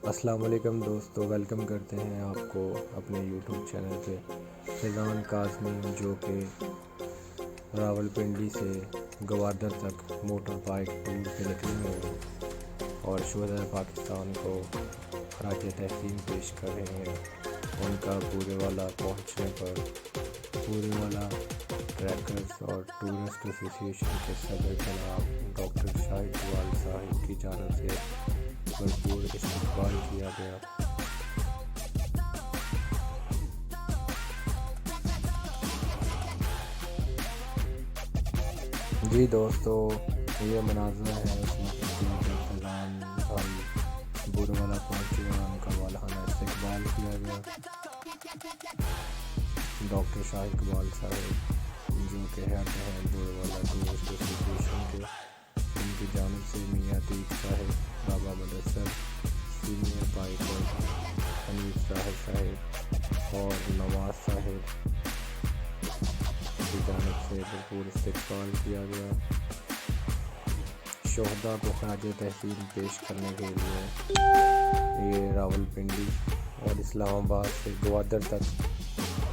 السلام علیکم دوستو، ویلکم کرتے ہیں آپ کو اپنے یوٹیوب چینل پہ۔ فیضان کاظمی جو کہ راولپنڈی سے گوادر تک موٹر بائک ٹور پہ نکلے ہوئے ہیں اور شہدائے پاکستان کو خراج تحسین پیش کر رہے ہیں۔ ان کا پورے والا پہنچنے پر پورے والا ٹریکرز اور ٹورسٹ ایسوسی ایشن کے صدر جناب ڈاکٹر شاہد اقبال صاحب کی جانب سے بھرپور استقبال کیا گیا۔ جی دوستو، یہ مناظر ہے اس وقت جب فیضان بھائی بورے والا پہنچے اور ان کا والہانہ استقبال کیا گیا۔ ڈاکٹر شاہد اقبال صاحب جو کہ ہیڈ ہیں بورے والا ٹورسٹ ایسوسی ایشن کے، ان کی جانب سے میاں عتیق صاحب، بابا مدثر، سینئر بائیکر حنیف صاحب اور نواز صاحب کی جانب سے بھرپور استقبال کیا گیا۔ شہداء کو خراج تحسین پیش کرنے کے لیے یہ راولپنڈی اور اسلام آباد سے گوادر تک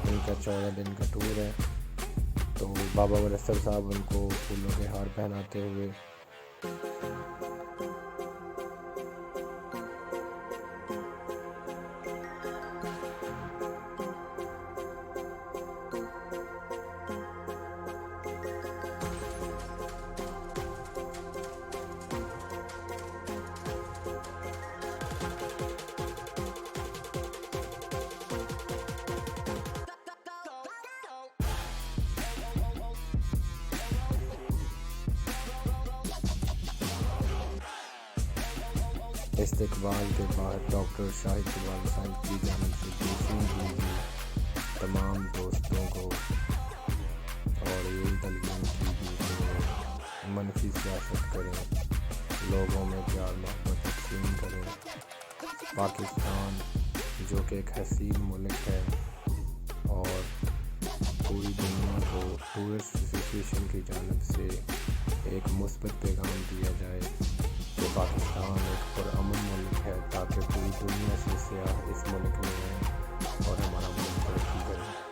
ان کا 14 دن کا ٹور ہے۔ تو بابا مدثر صاحب ان کو پھولوں کے ہار پہناتے ہوئے استقبال کے بعد ڈاکٹر شاہد اقبال صاحب کی جانب سے بریفنگ دی گئی تمام دوستوں کو، اور یہی تلقین کی گئی کہ منفی سیاست کریں، لوگوں میں پیار محبت تقسیم کریں۔ پاکستان جو کہ ایک حسین ملک ہے اور پوری دنیا کو ٹورسٹ ایسوسی ایشن کی جانب سے ایک مثبت پیغام دیا جائے کہ پاکستان ایک پرامن ملک ہے، تاکہ پوری دنیا سے سیاح اس ملک میں آئیں اور ہمارا ملک ترقی کرے۔